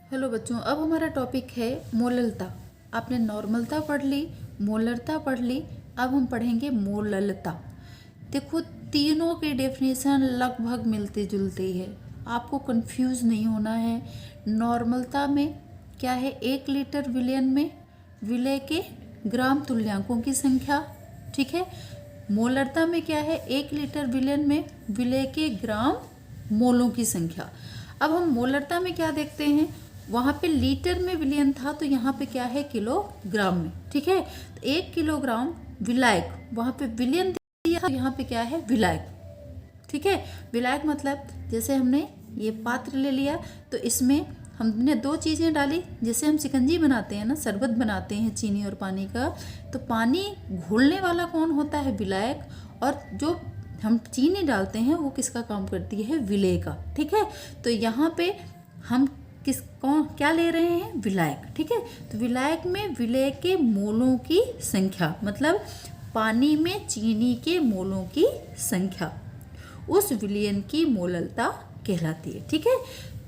Hello बच्चों, अब हमारा टॉपिक है मोललता। आपने नॉर्मलता पढ़ ली, मोलरता पढ़ ली, अब हम पढ़ेंगे मोललता। देखो, तीनों की डेफिनेशन लगभग मिलती जुलती है, आपको कंफ्यूज नहीं होना है। नॉर्मलता में क्या है? 1 लीटर विलयन में विलय के ग्राम तुल्यांकों की संख्या, ठीक है। मोलरता में क्या है? 1 लीटर विलयन में विलय के ग्राम मोलों की संख्या। अब हम मोलरता में क्या देखते हैं? वहाँ पे लीटर में विलयन था, तो यहाँ पे क्या है? किलोग्राम में, ठीक है। तो 1 किलोग्राम विलायक, वहाँ पे विलयन दिया था, यहाँ पे क्या है? विलायक, ठीक है। विलायक मतलब जैसे हमने ये पात्र ले लिया, तो इसमें हमने 2 चीज़ें डाली, जैसे हम शिकंजी बनाते हैं ना, शरबत बनाते हैं चीनी और पानी का, तो पानी घोलने वाला कौन होता है? विलायक। और जो हम चीनी डालते हैं वो किसका काम करती है? विलेय का, ठीक है। तो यहाँ पे हम कौन क्या ले रहे हैं? विलायक, ठीक है। तो विलायक में विलेय के मोलों की संख्या, मतलब पानी में चीनी के मोलों की संख्या, उस विलयन की मोललता कहलाती है, ठीक है।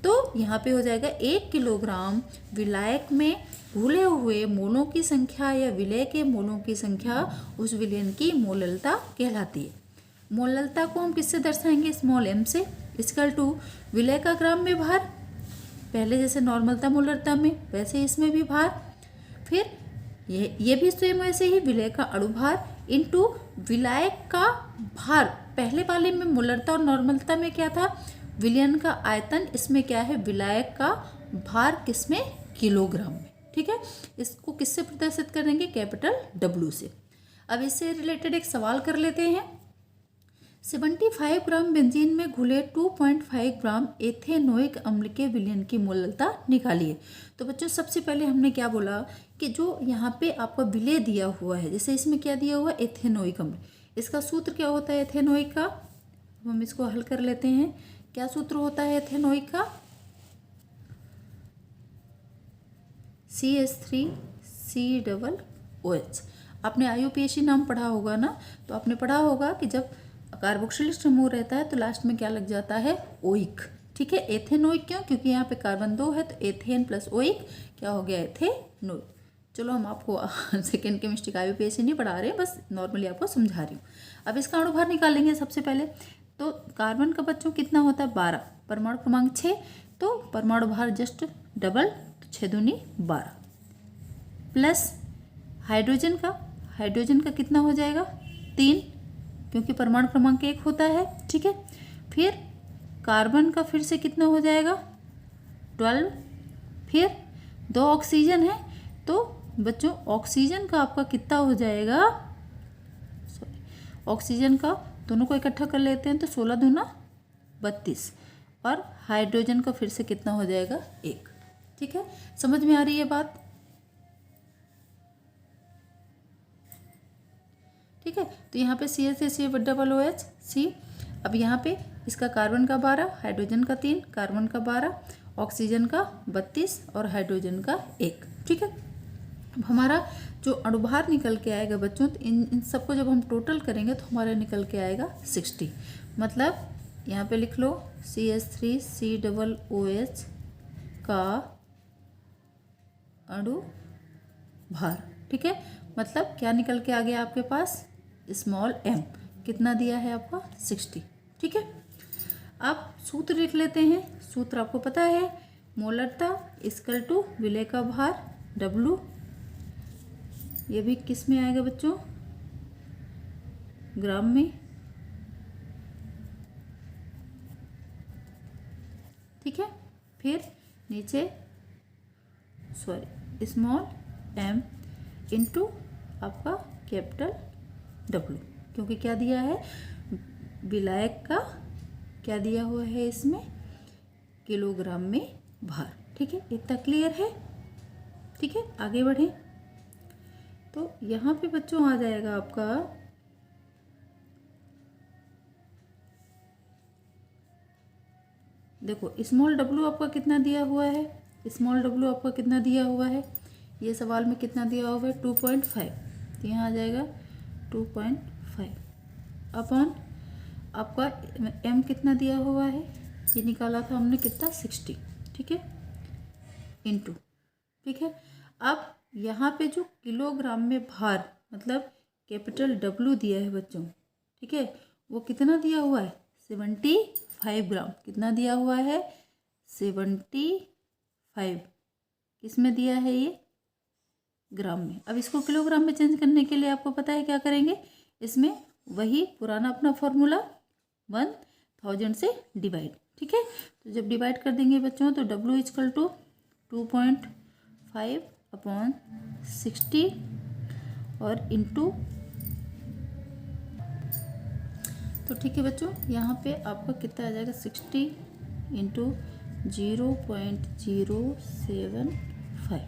तो यहाँ पे हो जाएगा 1 किलोग्राम विलायक में घुले हुए मोलों की संख्या या विलय के मोलों की संख्या उस विलयन की मोललता कहलाती है। मोललता को हम किससे दर्शाएंगे? स्मॉल m से। इक्वल टू विलय का ग्राम में भार, पहले जैसे नॉर्मलता मोलरता में वैसे इसमें भी भार, फिर ये भी स्वयं वैसे ही विलय का अणुभार इनटू विलायक का भार। पहले वाले में मोलरता और नॉर्मलता में क्या था? विलयन का आयतन, इसमें क्या है? विलायक का भार, किसमें? किलोग्राम में, ठीक है। इसको किससे प्रदर्शित करेंगे? कैपिटल W से। अब इससे रिलेटेड एक सवाल कर लेते हैं। 75 ग्राम बेंजीन में घुले 2.5 ग्राम एथेनोइक अम्ल के विलयन की मोललता निकालिए। तो बच्चों, सबसे पहले हमने क्या बोला कि जो यहाँ पे आपका विलय दिया हुआ है, जैसे इसमें क्या दिया हुआ है? एथेनोइक अम्ल। इसका सूत्र क्या होता है एथेनोइक का? हम इसको हल कर लेते हैं। क्या सूत्र होता है एथेनोइक का? CH3COOH। आपने IUPAC नाम पढ़ा होगा ना, तो आपने पढ़ा होगा कि जब कार्बोक्सिलिक समूह रहता है तो लास्ट में क्या लग जाता है? ओइक, ठीक है। एथेनोइक क्यों? क्योंकि यहाँ पे कार्बन 2 है, तो एथेन प्लस ओइक क्या हो गया? एथेनोइक। चलो, हम आपको सेकेंड केमिस्ट्री का IUPAC नहीं पढ़ा रहे, बस नॉर्मली आपको समझा रही हूँ। अब इसका अणुभार निकालेंगे सबसे पहले। तो कार्बन का बच्चों कितना होता है? 12, परमाणु क्रमांक 6, तो परमाणु भार जस्ट डबल, 6 दूनी 12, प्लस हाइड्रोजन का कितना हो जाएगा? 3, क्योंकि परमाणु क्रमांक 1 होता है, ठीक है। फिर कार्बन का फिर से कितना हो जाएगा? 12, फिर 2 ऑक्सीजन है, तो बच्चों ऑक्सीजन का आपका कितना हो जाएगा? ऑक्सीजन का दोनों को इकट्ठा कर लेते हैं तो 16 दूना 32, और हाइड्रोजन का फिर से कितना हो जाएगा? 1, ठीक है। समझ में आ रही है बात? ठीक है। तो यहाँ पे CH से COOH C। अब यहाँ पे इसका कार्बन का 12, हाइड्रोजन का 3, कार्बन का 12, ऑक्सीजन का 32 और हाइड्रोजन का 1, ठीक है। अब हमारा जो अणुभार निकल के आएगा बच्चों, तो इन सबको जब हम टोटल करेंगे तो हमारा निकल के आएगा 60। मतलब यहाँ पे लिख लो CH3COOH का अणुभार, ठीक है। मतलब क्या निकल के आ गया आपके पास? Small m। कितना दिया है आपका? 60, ठीक है। अब सूत्र लिख लेते हैं। सूत्र आपको पता है, मोलरता इक्वल टू विलय का भार W। ये भी किस में आएगा बच्चों? ग्राम में, ठीक है। फिर नीचे स्मॉल m इंटू आपका कैपिटल W, क्योंकि क्या दिया है? विलायक का क्या दिया हुआ है इसमें? किलोग्राम में भार, ठीक है। इतना क्लियर है? ठीक है, आगे बढ़ें। तो यहाँ पे बच्चों आ जाएगा आपका देखो, स्मॉल w आपका कितना दिया हुआ है? स्मॉल w आपका कितना दिया हुआ है? ये सवाल में कितना दिया हुआ है? 2.5, तो यहाँ आ जाएगा 2.5 अपॉन आपका m कितना दिया हुआ है? ये निकाला था हमने कितना? 60, ठीक है। इनटू, ठीक है। अब यहाँ पे जो किलोग्राम में भार मतलब कैपिटल डब्ल्यू दिया है बच्चों, ठीक है, वो कितना दिया हुआ है 75 ग्राम। कितना दिया हुआ है 75। किस में दिया है ये ग्राम में। अब इसको किलोग्राम में चेंज करने के लिए आपको पता है क्या करेंगे, इसमें वही पुराना अपना फॉर्मूला 1000 से डिवाइड, ठीक है। तो जब डिवाइड कर देंगे बच्चों तो W इक्वल टू 2.5/60 और इंटू, तो ठीक है बच्चों, यहाँ पे आपका कितना आ जाएगा 60 इंटू 0.075,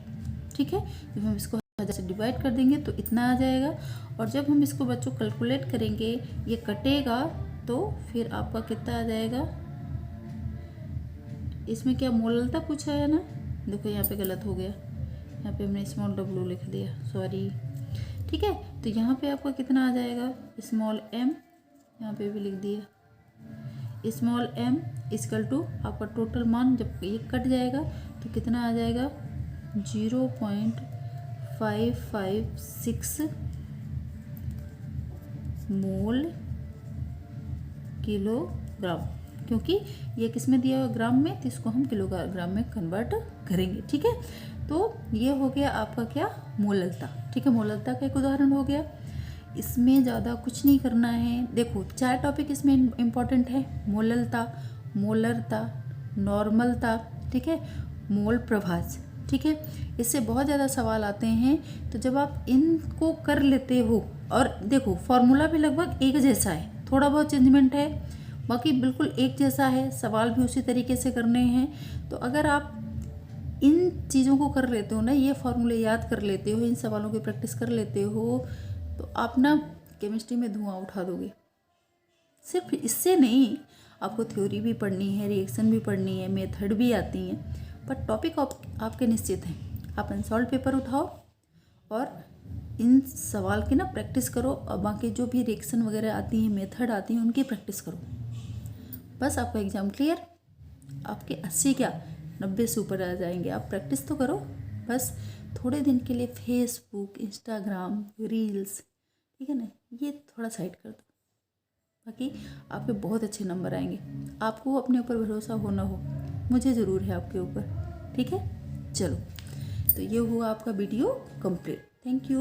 ठीक है। जब हम इसको 1000 से डिवाइड कर देंगे तो इतना आ जाएगा। और जब हम इसको बच्चों कैलकुलेट करेंगे, ये कटेगा तो फिर आपका कितना आ जाएगा, इसमें क्या मोललता पूछा है ना, देखो यहाँ पे गलत हो गया, यहाँ पे हमने स्मॉल w लिख दिया, सॉरी, ठीक है। तो यहाँ पे आपका कितना आ जाएगा स्मॉल m, यहाँ पे भी लिख दिया स्मॉल m इक्वल टू आपका टोटल मान जब ये कट जाएगा तो कितना आ जाएगा 0.556 मोल किलोग्राम, क्योंकि ये किस में दिया हुआ ग्राम में, तो इसको हम किलोग्राम में कन्वर्ट करेंगे, ठीक है। तो ये हो गया आपका क्या मोललता, ठीक है। मोललता का एक उदाहरण हो गया। इसमें ज़्यादा कुछ नहीं करना है। देखो 4 टॉपिक इसमें इम्पॉर्टेंट है, मोललता, मोलरता, नॉर्मलता, ठीक है, मोल प्रभाज, ठीक है। इससे बहुत ज़्यादा सवाल आते हैं। तो जब आप इनको कर लेते हो, और देखो फॉर्मूला भी लगभग एक जैसा है, थोड़ा बहुत चेंजमेंट है, बाकी बिल्कुल एक जैसा है, सवाल भी उसी तरीके से करने हैं। तो अगर आप इन चीज़ों को कर लेते हो ना, ये फॉर्मूले याद कर लेते हो, इन सवालों की प्रैक्टिस कर लेते हो, तो आप ना केमिस्ट्री में धुआं उठा दोगे। सिर्फ इससे नहीं, आपको थ्योरी भी पढ़नी है, रिएक्शन भी पढ़नी है, मेथड भी आती हैं, पर टॉपिक आपके निश्चित हैं। आप अनसॉल्व पेपर उठाओ और इन सवाल की ना प्रैक्टिस करो, और बाकी जो भी रिएक्शन वगैरह आती हैं, मेथड आती हैं, उनकी प्रैक्टिस करो। बस आपका एग्ज़ाम क्लियर, आपके 80 क्या 90 से ऊपर आ जाएंगे। आप प्रैक्टिस तो करो, बस थोड़े दिन के लिए फेसबुक, इंस्टाग्राम, रील्स, ठीक है ना, ये थोड़ा साइड कर दो, बाकी आपके बहुत अच्छे नंबर आएंगे। आपको अपने ऊपर भरोसा हो ना हो, मुझे ज़रूर है आपके ऊपर, ठीक है। चलो, तो ये हुआ आपका वीडियो कंप्लीट। Thank you.